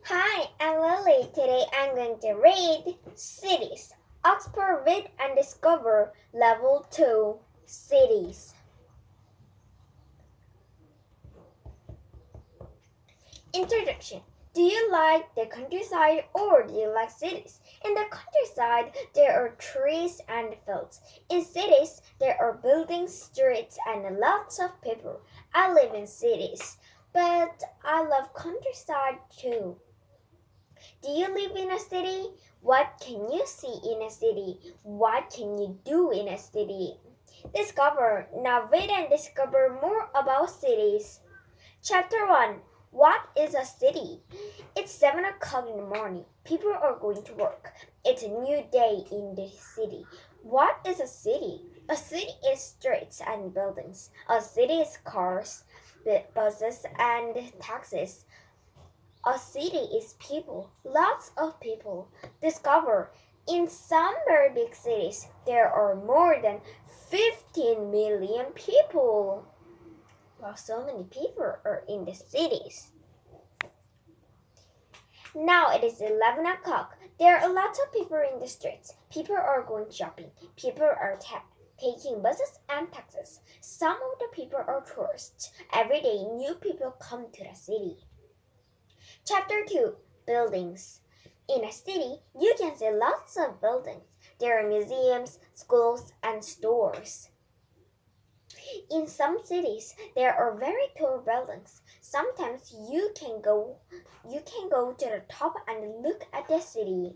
Hi, I'm Lily. Today I'm going to read Cities. Oxford Read and Discover Level 2 Cities. Introduction. Do you like the countryside or do you like cities? In the countryside, there are trees and fields. In cities, there are buildings, streets, and lots of people. I live in cities, but I love countryside too. Do you live in a city? What can you see in a city? What can you do in a city? Discover. Now read and discover more about cities. Chapter 1. What is a city? It's 7 o'clock in the morning. People are going to work. It's a new day in the city. What is a city? A city is streets and buildings. A city is cars, buses, and taxis. A city is people, lots of people. Discover. In some very big cities, there are more than 15 million people. Wow, so many people are in the cities. Now it is 11 o'clock. There are lots of people in the streets. People are going shopping. People are taking buses and taxis. Some of the people are tourists. Every day, new people come to the city. Chapter 2. Buildings. In a city, you can see lots of buildings. There are museums, schools, and stores. In some cities, there are very tall buildings. Sometimes you can go to the top and look at the city.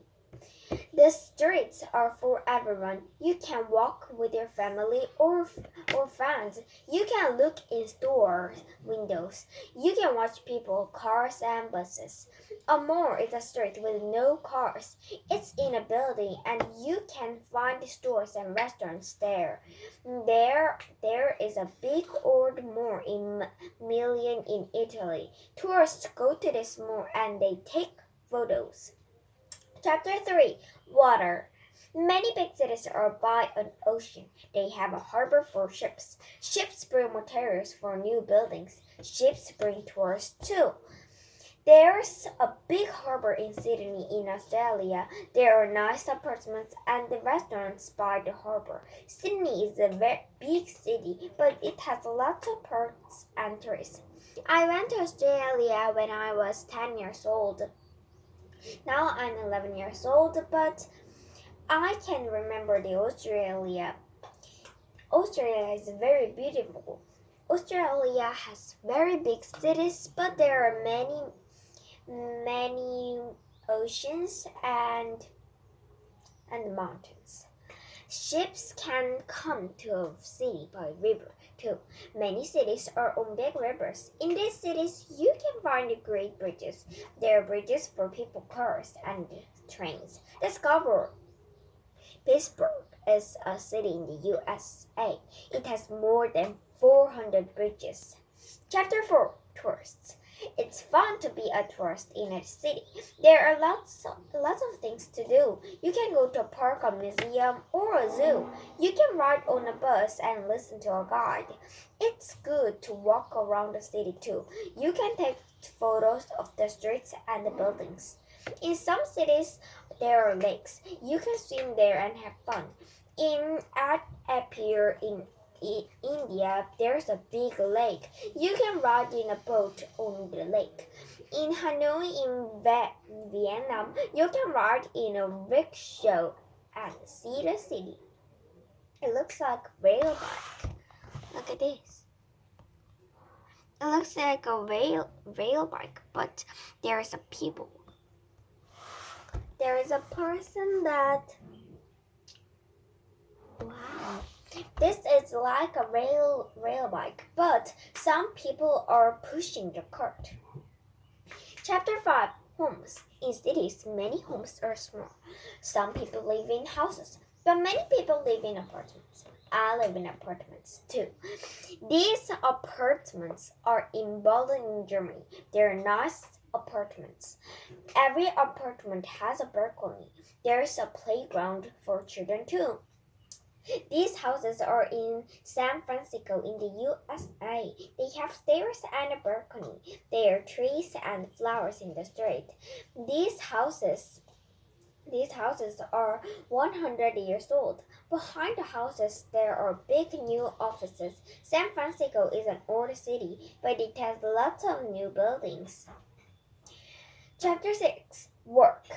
The streets are for everyone. You can walk with your family or friends. You can look in store windows. You can watch people, cars, and buses. A mall is a street with no cars. It's in a building, and you can find stores and restaurants there. There is a big old mall in Milan in Italy. Tourists go to this mall and they take photos. Chapter 3. Water. Many big cities are by an ocean. They have a harbor for ships. Ships bring materials for new buildings. Ships bring tourists too. There's a big harbor in Sydney in Australia. There are nice apartments and restaurants by the harbor. Sydney is a very big city, but it has lots of parks and trees. I went to Australia when I was 10 years old. Now I'm 11 years old, but I can remember the Australia. Australia is very beautiful. Australia has very big cities, but there are many oceans and mountains. Ships can come to a city by river too. Many cities are on big rivers. In these cities, you can find great bridges. There are bridges for people, cars, and trains. Discover. Pittsburgh is a city in the USA. It has more than 400 bridges. Chapter 4. Tourists. It's fun to be a tourist in a city. There are lots of things to do. You can go to a park, a museum, or a zoo. You can ride on a bus and listen to a guide. It's good to walk around the city too. You can take photos of the streets and the buildings. In some cities, there are lakes. You can swim there and have fun. At Apia in India, there's a big lake. You can ride in a boat on the lake. In Hanoi, in Vietnam, you can ride in a rickshaw and see the city. It looks like a rail bike. Look at this. It looks like a rail bike, but there is a people. There is a person that. Wow. This is like a rail bike, but some people are pushing the cart. Chapter 5. Homes. In cities, many homes are small. Some people live in houses, but many people live in apartments. I live in apartments too. These apartments are in Berlin, in Germany. They're nice apartments. Every apartment has a balcony. There's a playground for children too. These houses are in San Francisco in the USA. They have stairs and a balcony. There are trees and flowers in the street. These houses are 100 years old. Behind the houses, there are big new offices. San Francisco is an old city, but it has lots of new buildings. Chapter 6 Work.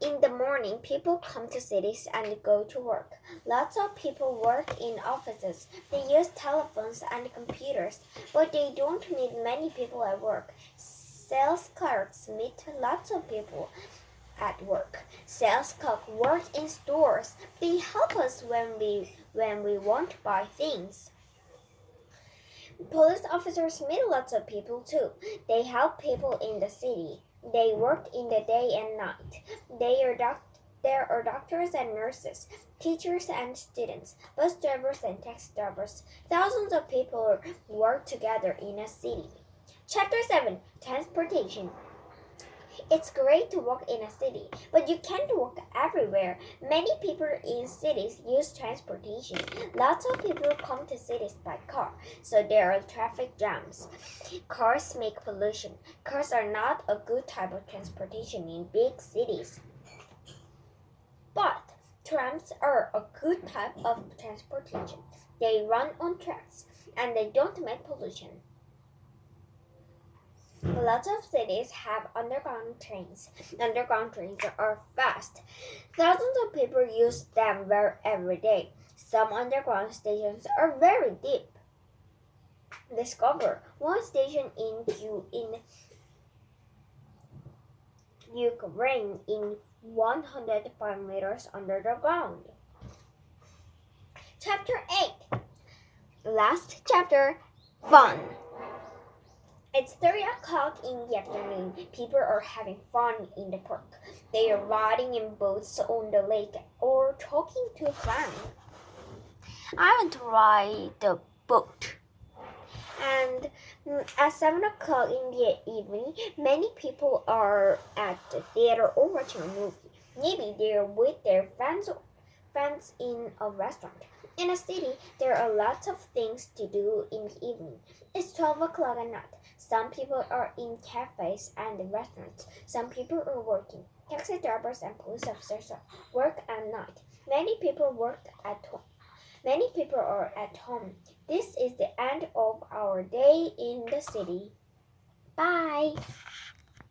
In the morning, people come to cities and go to work. Lots of people work in offices. They use telephones and computers, but they don't meet many people at work. Sales clerks meet lots of people at work. Sales clerks work in stores. They help us when we want to buy things. Police officers meet lots of people too. They help people in the city. They work in the day and night. There are doctors and nurses, teachers and students, bus drivers and taxi drivers. Thousands of people work together in a city. Chapter 7 Transportation. It's great to walk in a city, but you can't walk everywhere. Many people in cities use transportation. Lots of people come to cities by car, so there are traffic jams. Cars make pollution. Cars are not a good type of transportation in big cities. But trams are a good type of transportation. They run on tracks, and they don't make pollution. Lots of cities have underground trains. Underground trains are fast. Thousands of people use them every day. Some underground stations are very deep. Discover one station in Ukraine in 105 meters under the ground. Chapter 8. Last chapter, fun. It's 3 o'clock in the afternoon. People are having fun in the park. They are riding in boats on the lake or talking to a friend. I want to ride the boat. And at 7 o'clock in the evening, many people are at the theater or watching a movie. Maybe they're with their friends in a restaurant. In a city, there are lots of things to do in the evening. It's 12 o'clock at night. Some people are in cafes and restaurants. Some people are working. Taxi drivers and police officers work at night. Many people are at home. This is the end of our day in the city. Bye.